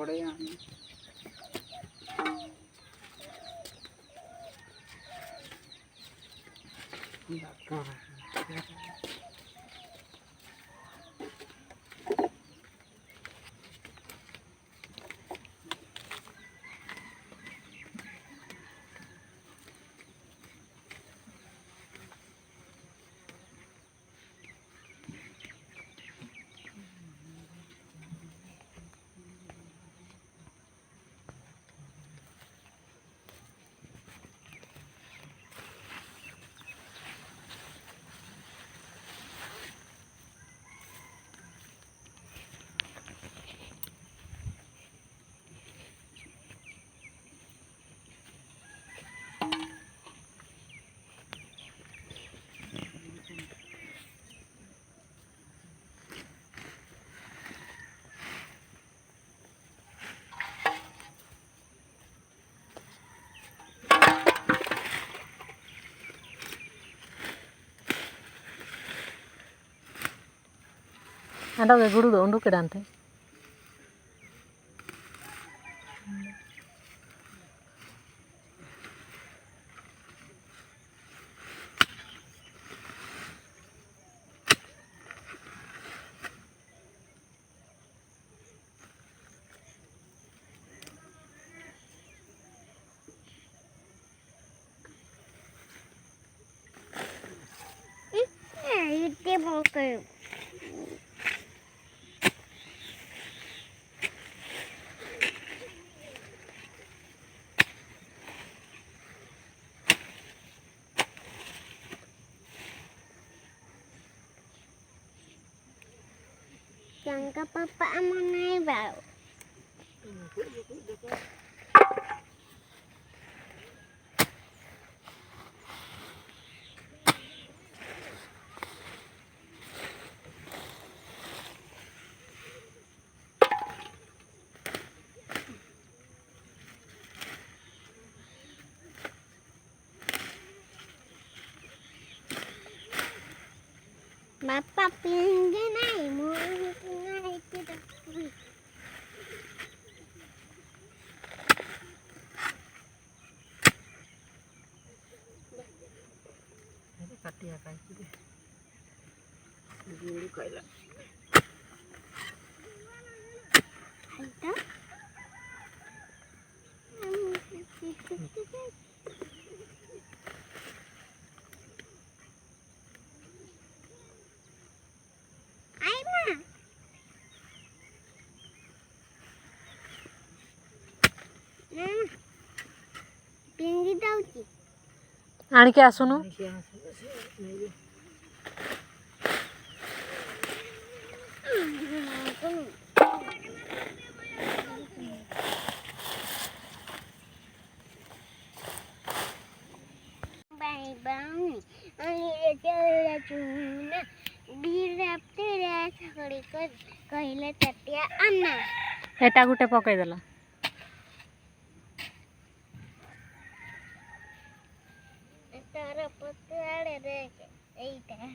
थोड़े आने ada guru do undu kedante Itu mau ke jangka papa amanai bau. Bapak pinggir naik, mau naik tidak. काटिया का गुड़ कैला पिंगी जाऊची आणखी असू ना बाई बाई आणि त्याच्या चुना बिरापते रे सगळी कहिले तट्या अन्ना एटा गुटे पकाई देला तारा पत्ते रे एटा